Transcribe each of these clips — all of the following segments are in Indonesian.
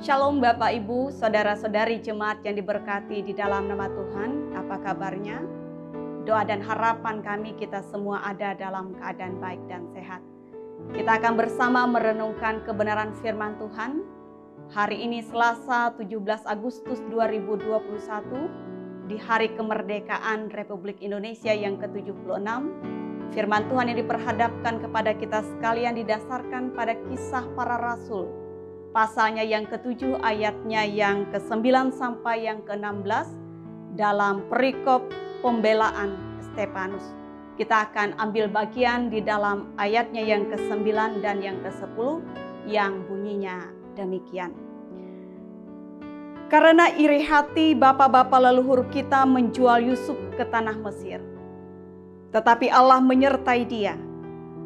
Shalom Bapak Ibu, Saudara-saudari jemaat yang diberkati di dalam nama Tuhan. Apa kabarnya? Doa dan harapan kami kita semua ada dalam keadaan baik dan sehat. Kita akan bersama merenungkan kebenaran firman Tuhan. Hari ini Selasa 17 Agustus 2021 di Hari Kemerdekaan Republik Indonesia yang ke-76. Firman Tuhan yang diperhadapkan kepada kita sekalian didasarkan pada Kisah Para Rasul. Pasalnya yang ke-7, ayatnya yang ke-9 sampai yang ke-16 dalam perikop pembelaan Stefanus. Kita akan ambil bagian di dalam ayatnya yang ke-9 dan yang ke-10 yang bunyinya demikian. Karena iri hati bapak-bapak leluhur kita menjual Yusuf ke tanah Mesir. Tetapi Allah menyertai dia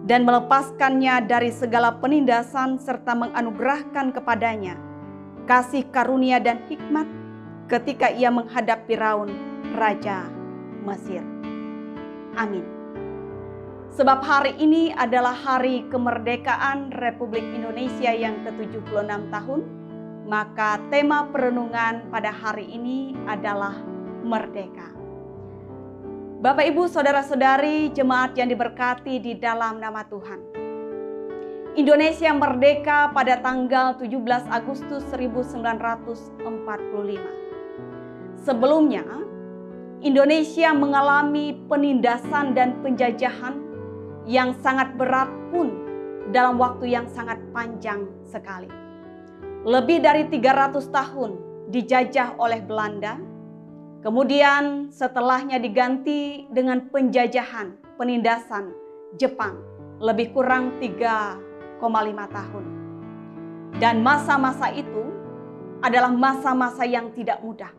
dan melepaskannya dari segala penindasan serta menganugerahkan kepadanya kasih karunia dan hikmat ketika ia menghadap Firaun, Raja Mesir. Amin. Sebab hari ini adalah hari kemerdekaan Republik Indonesia yang ke-76 tahun, maka tema perenungan pada hari ini adalah merdeka. Bapak, Ibu, Saudara-saudari, jemaat yang diberkati di dalam nama Tuhan. Indonesia merdeka pada tanggal 17 Agustus 1945. Sebelumnya, Indonesia mengalami penindasan dan penjajahan yang sangat berat pun dalam waktu yang sangat panjang sekali. Lebih dari 300 tahun dijajah oleh Belanda. Kemudian setelahnya diganti dengan penjajahan, penindasan Jepang lebih kurang 3,5 tahun. Dan masa-masa itu adalah masa-masa yang tidak mudah.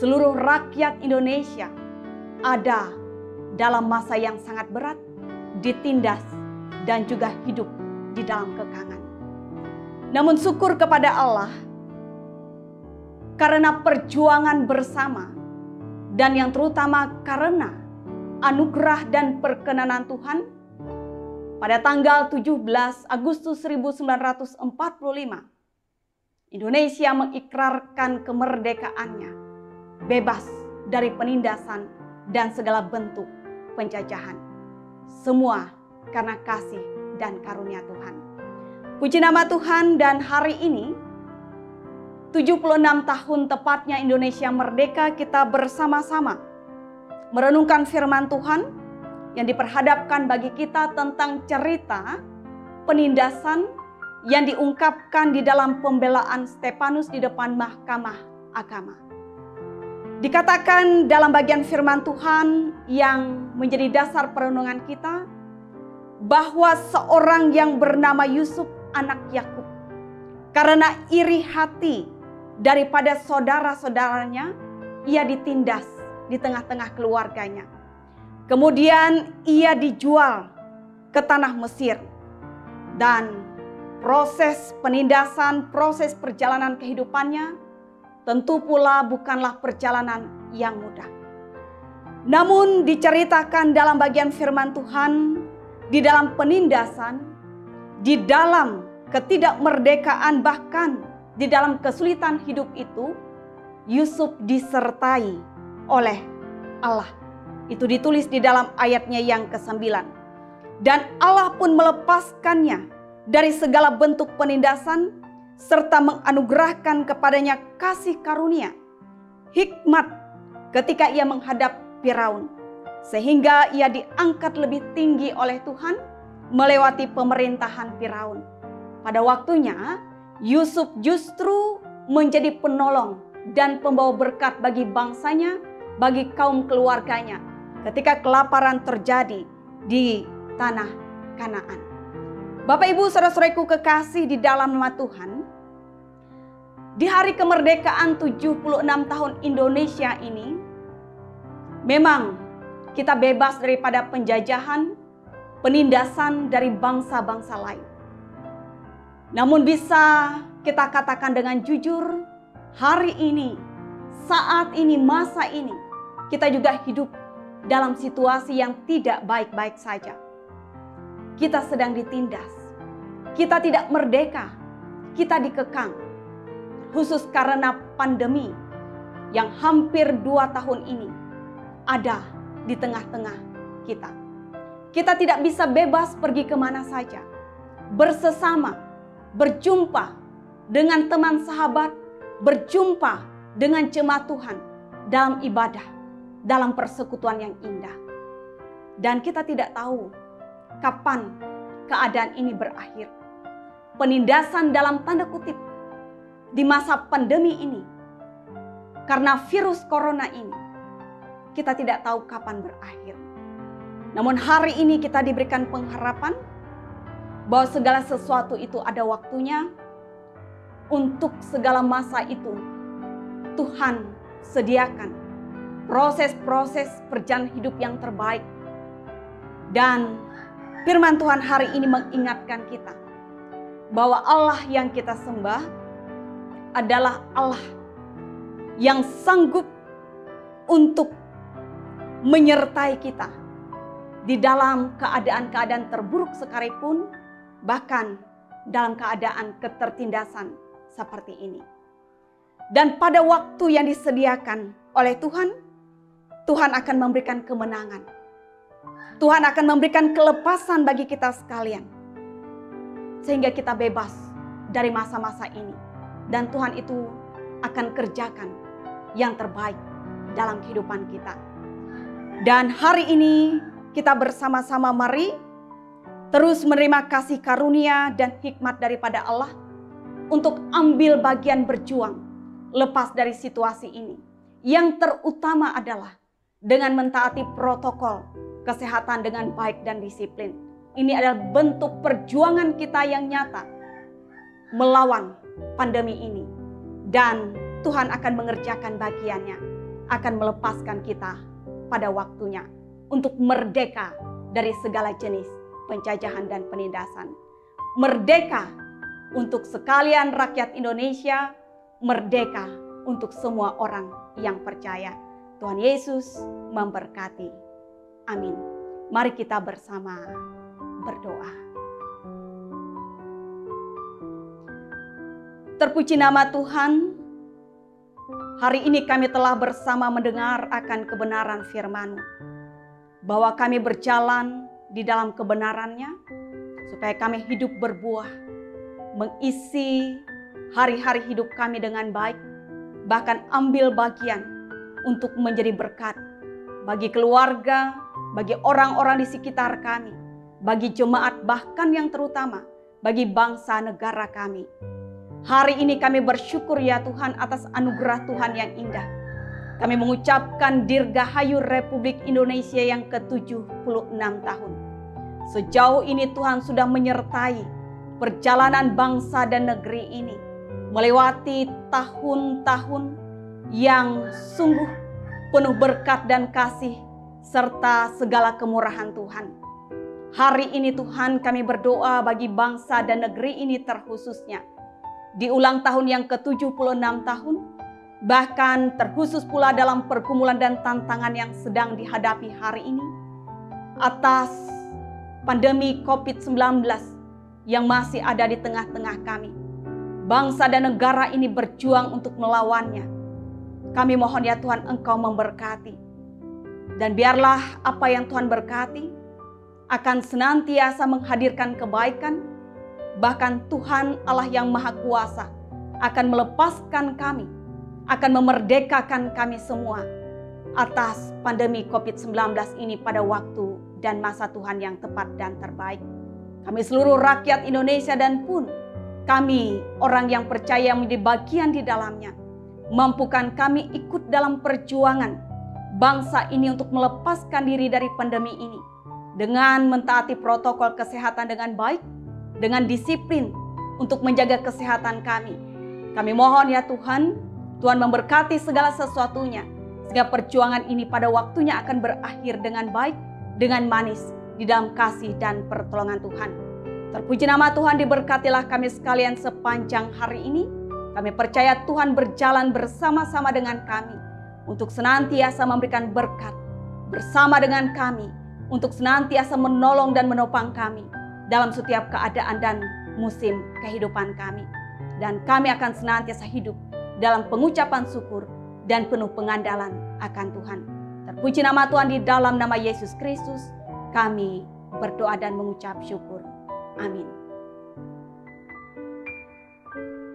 Seluruh rakyat Indonesia ada dalam masa yang sangat berat, ditindas dan juga hidup di dalam kekangan. Namun syukur kepada Allah, karena perjuangan bersama dan yang terutama karena anugerah dan perkenanan Tuhan, pada tanggal 17 Agustus 1945, Indonesia mengikrarkan kemerdekaannya, bebas dari penindasan dan segala bentuk penjajahan. Semua karena kasih dan karunia Tuhan. Puji nama Tuhan, dan hari ini 76 tahun tepatnya Indonesia merdeka, kita bersama-sama merenungkan firman Tuhan yang diperhadapkan bagi kita tentang cerita penindasan yang diungkapkan di dalam pembelaan Stefanus di depan Mahkamah Agama. Dikatakan dalam bagian firman Tuhan yang menjadi dasar perenungan kita bahwa seorang yang bernama Yusuf anak Yakub, karena iri hati daripada saudara-saudaranya, ia ditindas di tengah-tengah keluarganya. Kemudian ia dijual ke tanah Mesir. Dan proses penindasan, proses perjalanan kehidupannya tentu pula bukanlah perjalanan yang mudah. Namun diceritakan dalam bagian firman Tuhan, di dalam penindasan, di dalam ketidakmerdekaan, bahkan di dalam kesulitan hidup itu, Yusuf disertai oleh Allah. Itu ditulis di dalam ayatnya yang ke-9. Dan Allah pun melepaskannya dari segala bentuk penindasan, serta menganugerahkan kepadanya kasih karunia, hikmat ketika ia menghadap Firaun. Sehingga ia diangkat lebih tinggi oleh Tuhan melewati pemerintahan Firaun. Pada waktunya, Yusuf justru menjadi penolong dan pembawa berkat bagi bangsanya, bagi kaum keluarganya ketika kelaparan terjadi di tanah Kanaan. Bapak, Ibu, saudara-saudaraku kekasih di dalam nama Tuhan, di hari kemerdekaan 76 tahun Indonesia ini, memang kita bebas daripada penjajahan, penindasan dari bangsa-bangsa lain. Namun bisa kita katakan dengan jujur, hari ini, saat ini, masa ini, kita juga hidup dalam situasi yang tidak baik-baik saja. Kita sedang ditindas, kita tidak merdeka, kita dikekang. khusus karena pandemi yang hampir 2 tahun ini ada di tengah-tengah kita. Kita tidak bisa bebas pergi kemana saja, bersesama, berjumpa dengan teman sahabat, berjumpa dengan jemaat Tuhan dalam ibadah, dalam persekutuan yang indah. Dan kita tidak tahu kapan keadaan ini berakhir. Penindasan dalam tanda kutip di masa pandemi ini, karena virus corona ini, kita tidak tahu kapan berakhir. Namun hari ini kita diberikan pengharapan bahwa segala sesuatu itu ada waktunya. Untuk segala masa itu Tuhan sediakan proses-proses perjalanan hidup yang terbaik. Dan firman Tuhan hari ini mengingatkan kita bahwa Allah yang kita sembah adalah Allah yang sanggup untuk menyertai kita di dalam keadaan-keadaan terburuk sekalipun, bahkan dalam keadaan ketertindasan seperti ini. Dan pada waktu yang disediakan oleh Tuhan, Tuhan akan memberikan kemenangan. Tuhan akan memberikan kelepasan bagi kita sekalian, sehingga kita bebas dari masa-masa ini. Dan Tuhan itu akan kerjakan yang terbaik dalam kehidupan kita. Dan hari ini kita bersama-sama mari terus menerima kasih karunia dan hikmat daripada Allah untuk ambil bagian berjuang lepas dari situasi ini. Yang terutama adalah dengan mentaati protokol kesehatan dengan baik dan disiplin. Ini adalah bentuk perjuangan kita yang nyata melawan pandemi ini. Dan Tuhan akan mengerjakan bagiannya, akan melepaskan kita pada waktunya untuk merdeka dari segala jenis penjajahan dan penindasan. Merdeka untuk sekalian rakyat Indonesia, merdeka untuk semua orang yang percaya. Tuhan Yesus memberkati. Amin. Mari kita bersama berdoa. Terpuji nama Tuhan. Hari ini kami telah bersama mendengar akan kebenaran firman-Mu, bahwa kami berjalan di dalam kebenarannya, supaya kami hidup berbuah, mengisi hari-hari hidup kami dengan baik, bahkan ambil bagian untuk menjadi berkat bagi keluarga, bagi orang-orang di sekitar kami, bagi jemaat, bahkan yang terutama bagi bangsa negara kami. Hari ini kami bersyukur ya Tuhan atas anugerah Tuhan yang indah. Kami mengucapkan Dirgahayu Republik Indonesia yang ke-76 tahun. Sejauh ini Tuhan sudah menyertai perjalanan bangsa dan negeri ini, melewati tahun-tahun yang sungguh penuh berkat dan kasih serta segala kemurahan Tuhan. Hari ini Tuhan kami berdoa bagi bangsa dan negeri ini terkhususnya di ulang tahun yang ke-76 tahun, bahkan terkhusus pula dalam pergumulan dan tantangan yang sedang dihadapi hari ini atas pandemi COVID-19 yang masih ada di tengah-tengah kami. Bangsa dan negara ini berjuang untuk melawannya. Kami mohon ya Tuhan Engkau memberkati. Dan biarlah apa yang Tuhan berkati akan senantiasa menghadirkan kebaikan. Bahkan Tuhan Allah yang Maha Kuasa akan melepaskan kami, akan memerdekakan kami semua atas pandemi COVID-19 ini pada waktu dan masa Tuhan yang tepat dan terbaik. Kami seluruh rakyat Indonesia dan pun kami orang yang percaya menjadi bagian di dalamnya, mampukan kami ikut dalam perjuangan bangsa ini untuk melepaskan diri dari pandemi ini dengan mentaati protokol kesehatan dengan baik, dengan disiplin untuk menjaga kesehatan kami. Kami mohon ya Tuhan, Tuhan memberkati segala sesuatunya, sehingga perjuangan ini pada waktunya akan berakhir dengan baik, dengan manis, di dalam kasih dan pertolongan Tuhan. Terpuji nama Tuhan, diberkatilah kami sekalian sepanjang hari ini. Kami percaya Tuhan berjalan bersama-sama dengan kami, untuk senantiasa memberikan berkat, bersama dengan kami, untuk senantiasa menolong dan menopang kami, dalam setiap keadaan dan musim kehidupan kami. Dan kami akan senantiasa hidup dalam pengucapan syukur dan penuh pengandalan akan Tuhan. Terpuji nama Tuhan, di dalam nama Yesus Kristus kami berdoa dan mengucap syukur. Amin.